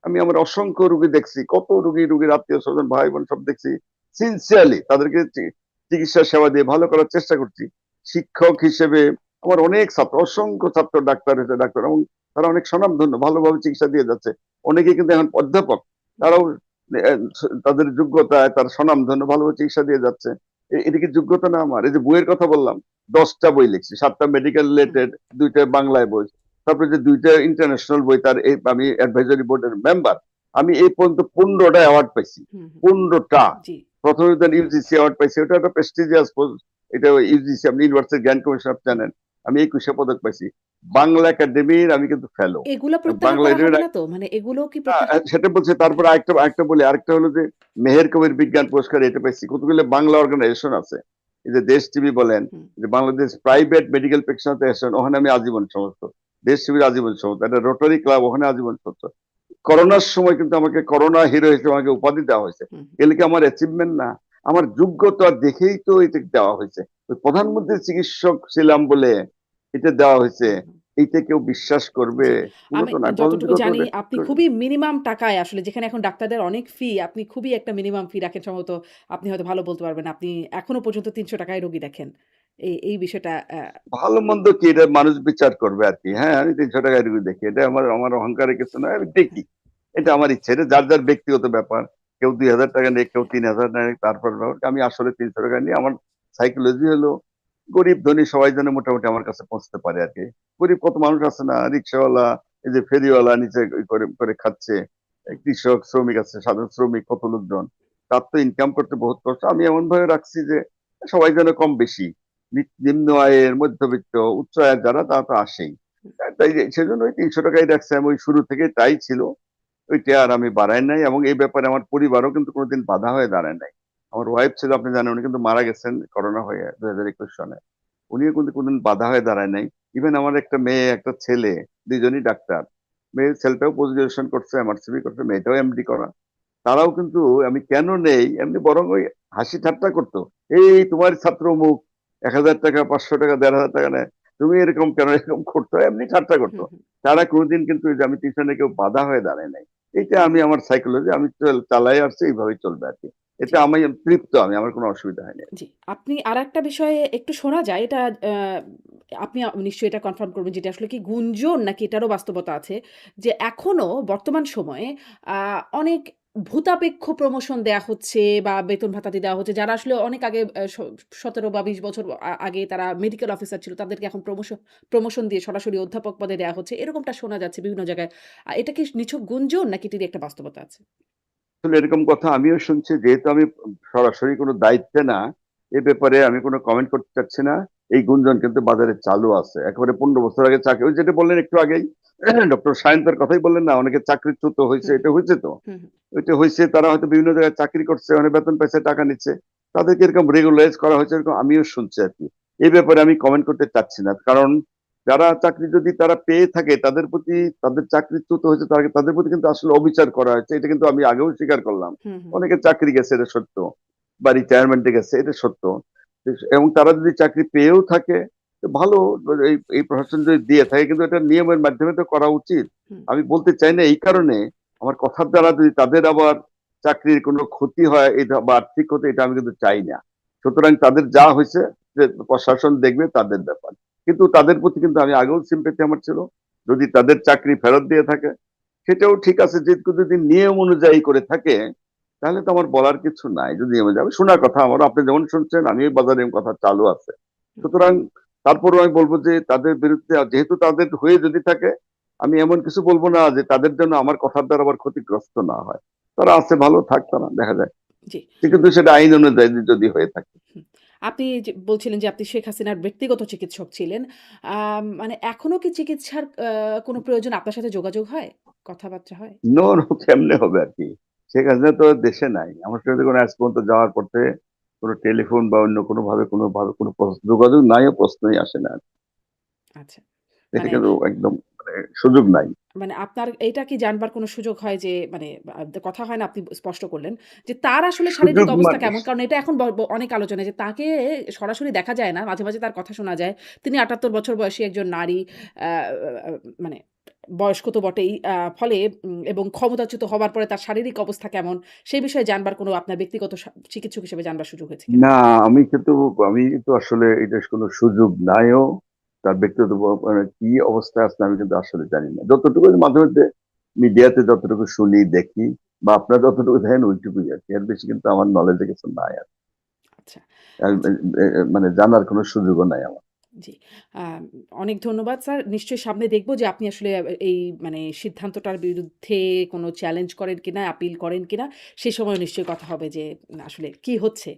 আমি আমার অসংখ্য রুগী দেখছি, কত রুগীর আত্মীয় স্বজন ভাই বোন সব দেখছি। সিনসিয়ারলি তাদেরকে চিকিৎসা সেবা দিয়ে ভালো করার চেষ্টা করছি। শিক্ষক হিসেবে আমার অনেক ছাত্র, অসংখ্য ছাত্র ডাক্তার হয়েছে, ডাক্তার, এবং তারা অনেক স্বনামধন্য, ভালোভাবে চিকিৎসা দিয়ে যাচ্ছে। অনেকে কিন্তু এখন অধ্যাপক, তারাও তাদের যোগ্যতায় তার স্বনামধন্য, ভালোভাবে চিকিৎসা দিয়ে যাচ্ছে। এটা কি যোগ্যতা না আমার? এই যে বইয়ের কথা বললাম, 10টা বই লিখছি, 7টা মেডিকেল হুম, রিলেটেড, 2টা বাংলায় বই, তারপরে যে 2টা ইন্টারন্যাশনাল বই, আমি অ্যাডভাইজারি বোর্ডের মেম্বার। আমি এই পর্যন্ত 15টা অ্যাওয়ার্ড পাইছি, হুম, হুম। 15টা। জি। প্রথমে তো ইউজিসি অ্যাওয়ার্ড পাইছি, ওটা একটা প্রেস্টিজিয়াস পোস্ট। এটা ইউজিসি, আপনি ইউনিভার্সিটি গ্র্যান্ড কমিশন হুম। জানেন। আমি 21 পদক পাইছি। বাংলা একাডেমির আমি কিন্তু ফেলো। এগুলা প্রত্যাহার বাংলা করা হবে একাডেমির না তো? মানে এগুলোও কি প্রত্যাহার? সেটা বলছে। তারপরে আরেকটা আরেকটা বলি, আরেকটা হলো যে মেহের কবির বিজ্ঞান পুরস্কার, এটা পাইছি। কতগুলো বাংলা অর্গানাইজেশন আছে, এই যে দেশ টিভি বলেন, হুম, যে Bangladesh private medical practitioner association, ওখানে আমি আজীবন সমস্ত, দেশ টিভির আজীবন সমস্ত, একটা রোটারি ক্লাব, ওখানে আজীবন সমস্ত। করোনার সময় কিন্তু আমাকে করোনা হিরো হিসেবে আমাকে উপাধি দেওয়া হয়েছে। হুম, এগুলো কি আমার অ্যাচিভমেন্ট না? আমার যোগ্যতা দেখেই তো এটা দেওয়া হয়েছে। ওই প্রধানমন্ত্রীর চিকিৎসক ছিলাম বলে এটা দেওয়া হয়েছে, হুম, হুম। এইটা কেউ বিশ্বাস করবে? জি। কোনো আমি তো না। যতটুকু গ্রহণযোগ্যতা জানি আপনি খুবই মিনিমাম টাকায় আসলে যেখানে এখন ডাক্তারদের অনেক ফি, আপনি খুবই একটা মিনিমাম ফি রাখেন সম্ভবত। আপনি হয়তো ভালো বলতে পারবেন। আপনি এখনো পর্যন্ত ৳৩০০ য় রোগী দেখেন। এই বিষয়টা ভালো মন্দ কি এটা মানুষ বিচার করবে আর কি। হ্যাঁ, আমি 300 টাকায় রুগী দেখি, এটা আমার আমার অহংকারের কিছু নয়, আমি দেখি। হ্যাঁ, এটা আমার ইচ্ছা, এটা যার যার ব্যক্তিগত ব্যাপার। কেউ 2,000 টাকা নেয়, কেউ 3,000 নেয়, তারপর আমি আসলে 300 টাকা নিয়ে আমার সাইকোলজি হলো গরিব ধনী সবাই যেন মোটামুটি আমার কাছে পৌঁছতে পারে আর কি। গরিব কত মানুষ আছে না, রিক্সাওয়ালা, এই যে ফেরিওয়ালা নিচে করে করে খাচ্ছে, কৃষক শ্রমিক আছে, সাধারণ শ্রমিক, কত লোকজন, তার তো ইনকাম করতে বহুত কষ্ট। আমি এমন ভাবে রাখছি যে সবাই যেন কম বেশি, নিম্ন আয়ের, মধ্যবিত্ত, উচ্চ আয়ের যারা, তারা তো আসেই। তাই সেজন্য ওই 300 টাকাই রাখছি আমি, ওই শুরু থেকে তাই ছিল। ওইটা আর আমি বাড়াই নাই, এবং এই ব্যাপারে আমার পরিবারও কিন্তু কোনোদিন বাধা হয়ে দাঁড়ায় নাই। আমার ওয়াইফ ছিল, আপনি জানেন, উনি কিন্তু মারা গেছেন করোনা হয়ে 2021 সনে। উনিও কিন্তু কোনদিন বাধা হয়ে দাঁড়ায় নাই। ইভেন আমার একটা মেয়ে, একটা ছেলে, দুইজনই ডাক্তার। ছেলেটাও পোস্ট গ্রাজুয়েশন করছে, এমআরসিবি করছে, মেয়েটাও এমডি করা। তারাও কিন্তু আমি কেন নেই এমনি, বরং ওই হাসি ঠাট্টা করতো। এই তোমার ছাত্র মুখ 1,000 টাকা, 500 টাকা, 1,500 টাকা নেয়, তুমি এরকম কেন, এরকম করতো, এমনি ঠাট্টা করতো। হুম, হুম। তারা কোনোদিন কিন্তু এই যে আমি টিউশনে কেউ বাধা হয়ে দাঁড়ায় নাই। এটা আমি আমার সাইকোলজি, আমি চালাই আসছি, এইভাবেই চলবে আর কি। জি। এটা আমি তৃপ্ত, আমি, আমার কোনো অসুবিধা হয়নি। জি, আপনি আরেকটা বিষয়ে একটু শোনা যায় এটা আপনি নিশ্চয়ই এটা কনফার্ম করবেন যে এটা আসলে কি গুঞ্জন নাকি এটারও বাস্তবতা আছে। যে এখনো বর্তমান সময়ে আ অনেক ভূতাপেক্ষ প্রমোশন দেয়া হচ্ছে বা বেতন ভাতাদি দেওয়া হচ্ছে। যারা আসলে অনেক আগে ১৭ বা ২০ বছর আগে তারা মেডিকেল অফিসার ছিল তাদেরকে এখন প্রমোশন দিয়ে সরাসরি অধ্যাপক পদে দেয়া হচ্ছে। এরকমটা শোনা যাচ্ছে বিভিন্ন জায়গায়। এটা কি নিছক গুঞ্জন নাকি এটির একটা বাস্তবতা আছে? আসলে এরকম কথা আমিও শুনছি, যেহেতু আমি সরাসরি কোনো দায়িত্বে না, এ ব্যাপারে আমি কোনো কমেন্ট করতে চাচ্ছি না। এই গুঞ্জন কিন্তু বাজারে চালু আছে। একেবারে ১৫ বছর আগে চাকরি ওই যেটা বললেন একটু আগেই ডক্টর সায়েন্তের কথাই বললেন না, অনেকে চাকরিচ্যুত হয়েছে, হুম, এটা হয়েছে তো। হুম, হুম, ওইটা হয়েছে, তারা হয়তো বিভিন্ন জায়গায় চাকরি করছে, অনেক বেতন পাইছে, টাকা নিচ্ছে। তাদেরকে এরকম রেগুলারাইজ করা হয়েছে, এরকম আমিও শুনছি আর কি। এই ব্যাপারে আমি কমেন্ট করতে চাচ্ছি না, কারণ যারা চাকরি যদি তারা পেয়ে থাকে তাদের প্রতি, তাদের চাকরিচ্যুত হয়েছে তাদের প্রতি কিন্তু আসলে অবিচার করা হয়েছে, এটা কিন্তু আমি আগেও স্বীকার করলাম। হুম, হুম, অনেকে চাকরি গেছে, এটা সত্য, বা রিটায়ারমেন্টে গেছে, এটা সত্য। এবং তারা যদি চাকরি পেয়েও থাকে তো ভালো। এই প্রশাসন যদি দিয়ে থাকে, কিন্তু এটা নিয়মের মাধ্যমে তো করা উচিত। হুম, আমি বলতে চাই না এই কারণে, আমার কথার দ্বারা যদি তাদের আবার চাকরির কোনো ক্ষতি হয় এটা বা আর্থিক ক্ষতি, এটা আমি কিন্তু চাই না। সুতরাং তাদের যা হয়েছে যে প্রশাসন দেখবে, তাদের ব্যাপার। কিন্তু তাদের প্রতি কিন্তু আমি আগেও সিম্পেথি আমার ছিল। যদি তাদের চাকরি ফেরত দিয়ে থাকে সেটাও ঠিক আছে, যে যদি নিয়ম অনুযায়ী করে থাকে তাহলে তো আমার বলার কিছু নাই। যদি নিয়মে যাবে, শোনার কথা আমার, আপনি যেমন শুনছেন আমি বাজারে এরকম কথা চালু আছে। হুম, সুতরাং তারপরেও আমি বলবো যে তাদের বিরুদ্ধে, যেহেতু তাদের হয়ে যদি থাকে, আমি এমন কিছু বলবো না যে তাদের জন্য আমার কথার দ্বারা আবার ক্ষতিগ্রস্ত না হয়। তারা আছে, ভালো থাক, তারা দেখা যায়। জি। কিন্তু সেটা আইন অনুযায়ী যদি হয়ে থাকে। হুম। আপনি যে বলছিলেন যে আপনি শেখ হাসিনার ব্যক্তিগত চিকিৎসক ছিলেন। মানে এখনো কি চিকিৎসার কোনো প্রয়োজন আপনার সাথে যোগাযোগ হয়? কথাবার্তা হয়? নো নো, কেমনে হবে আর কি। শেখ হাসিনা তো দেশে নাই, আমার সাথে কোনো আজ পর্যন্ত যাওয়ার পথে কোনো টেলিফোন বা অন্য কোনো যোগাযোগ নাই, ও প্রশ্নই আসে না। আচ্ছা। এটা মানে কিন্তু একদম মানে সুযোগ নাই। মানে আপনার এইটা কি জানবার কোনো সুযোগ হয় যে মানে কথা হয় না আপনি স্পষ্ট করলেন যে তার আসলে শারীরিক সুযোগ অবস্থা মানে কেমন? কারণ এটা এখন অনেক আলোচনায় যে তাকে সরাসরি দেখা যায় না। মাঝে, মাঝে তার কথা শোনা যায়। তিনি ৭৮ বছর বয়সী একজন নারী। আ আ মানে বয়স্ক তো বটেই। ফলে এবং ক্ষমতাচ্যুত হবার পরে তার শারীরিক অবস্থা কেমন? সেই বিষয়ে জানবার কোনো আপনার ব্যক্তিগত চিকিৎসক হিসেবে জানবার সুযোগ হয়েছে কিনা? না, আমি তো আসলে এটার কোনো সুযোগ নাইও। তার ব্যক্তিগত মানে কি অবস্থায় আছে আমি কিন্তু আসলে জানি না। যতটুকু মাঝে মধ্যে মিডিয়াতে যতটুকু শুনি, দেখি, বা আপনারা যতটুকু দেখেন ওইটুকুই আর কি। এর বেশি কিন্তু আমার নলেজে কিছু নাই আর। আচ্ছা, আর আচ্ছা। মানে জানার কোনো সুযোগও নাই আমার। জি। আ অনেক ধন্যবাদ স্যার। নিশ্চয়ই সামনে দেখব যে আপনি আসলে এই মানে সিদ্ধান্তটার বিরুদ্ধে কোনো চ্যালেঞ্জ করেন কিনা, আপিল করেন কিনা। সে সময় নিশ্চয়ই কথা হবে যে আসলে কি হচ্ছে।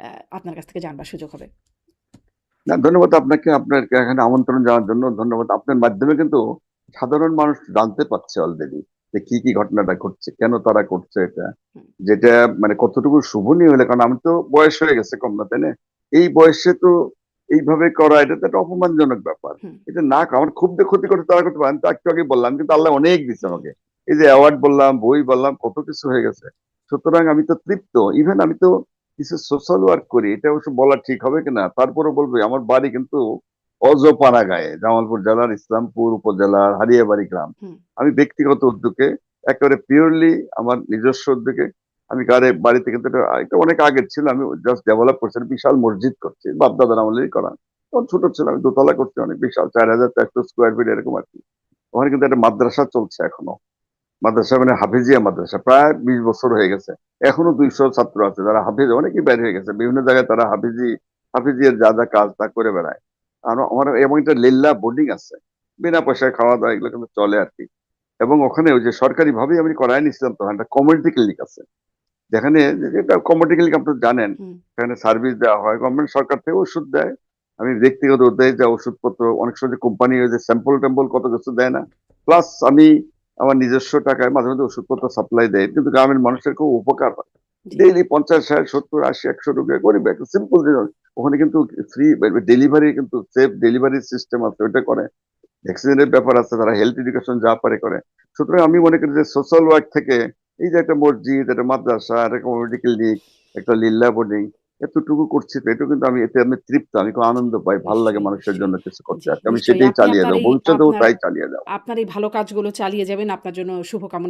আ আপনার কাছ থেকে জানবার সুযোগ হবে। না, ধন্যবাদ আপনাকে। আপনার এখানে আমন্ত্রণ জানার জন্য ধন্যবাদ। আপনার মাধ্যমে কিন্তু সাধারণ মানুষ জানতে পারছে অলরেডি যে কি ঘটনাটা ঘটছে, কেন তারা করছে এটা। হুম, যেটা মানে কতটুকু শোভনীয় হলে, কারণ আমি তো বয়স হয়ে গেছে কম না, তাই না? এই বয়সে তো এইভাবে করা, এটা তো একটা অপমানজনক ব্যাপার। হুম, এটা না, আমার খুব যে ক্ষতি করতে তারা করতে পারে, আমি তো একটু আগে বললাম, কিন্তু আল্লাহ অনেক দিচ্ছে হুম, আমাকে। এই যে অ্যাওয়ার্ড বললাম, বই বললাম, কত কিছু হয়ে গেছে। সুতরাং আমি তো তৃপ্ত। ইভেন আমি তো কিছু সোশ্যাল ওয়ার্ক করি, এটা অবশ্য বলা ঠিক হবে কিনা, তারপরে বলবো আমার বাড়ি কিন্তু অজপাড়াগাঁয়ে, জামালপুর জেলার ইসলামপুর উপজেলার হারিয়াবাড়ি গ্রাম। হুম, আমি ব্যক্তিগত উদ্যোগে, একেবারে পিওরলি আমার নিজস্ব উদ্যোগে, আমি গাড়ি বাড়িতে কিন্তু এটা অনেক আগের ছিল, আমি জাস্ট ডেভেলপ করছি, একটা বিশাল মসজিদ করছি, বাপ দাদার আমলেরই করা। তখন ছোট ছিল, আমি দোতলা করছি, অনেক বিশাল ৪,৪০০ স্কোয়ার ফিট এরকম আর কি। ওখানে কিন্তু একটা মাদ্রাসা চলছে এখনো। মাদ্রাসা মানে হাফিজিয়া মাদ্রাসা, প্রায় ২০ বছর হয়ে গেছে। এখনো ২০০ ছাত্র আছে যারা হাফিজ, অনেকেই বের হয়ে গেছে বিভিন্ন জায়গায়, তারা হাফিজিয়ার যা যা কাজ তা করে বেড়ায়। আর আমার এমন একটা লিল্লা বোর্ডিং আছে, বিনা পয়সায় খাওয়া দাওয়া এগুলো কিন্তু চলে আর কি। এবং ওখানে ওই যে সরকারি ভাবেই আমি করাই নিছিলাম, তখন একটা কমিউনিটি ক্লিনিক আছে, যেখানে যেটা কমিউনিটি ক্লিনিক আপনি জানেন, হুম, সেখানে সার্ভিস দেওয়া হয়, গভর্নমেন্ট সরকার থেকে ওষুধ দেয়। আমি ব্যক্তিগত উদ্যোগে যা ওষুধপত্র, অনেক সময় যে কোম্পানি ওই যে স্যাম্পল টেম্পল কত কিছু দেয় না, প্লাস আমি আমার নিজস্ব টাকায় মাঝে মাঝে ওষুধপত্র সাপ্লাই দেয়, কিন্তু গ্রামের মানুষের খুব উপকার হয়। জি, ডেইলি ৫০, ৬০, ৭০, ৮০, ১০০ রোগী গরিব, একটা সিম্পল জিনিস। ওখানে কিন্তু ফ্রি ডেলিভারি, কিন্তু সেফ ডেলিভারি সিস্টেম আছে, ওইটা করে। ভ্যাকসিনের ব্যাপার আছে, তারা হেলথ এডুকেশন যা পারে করে। সুতরাং আমি মনে করি যে সোশ্যাল ওয়ার্ক থেকে এই যে একটা মসজিদ, একটা মাদ্রাসা, একটা কমিউনিটি ক্লিনিক, একটা লিল্লা বোর্ডিং, এতটুকু করছি তো, এটা কিন্তু আমি তৃপ্ত, আমি খুব আনন্দ পাই, ভালো লাগে নিশ্চয়ই, মানুষের নিশ্চয়ই। জন্য কিছু করতে, জি, আর কি আমি নিশ্চয়ই। সেটাই আপনি চালিয়ে যাবো, ভবিষ্যতেও আপনার তাই চালিয়ে যাবো। আপনার এই ভালো কাজগুলো চালিয়ে যাবেন। আপনার জন্য শুভকামনা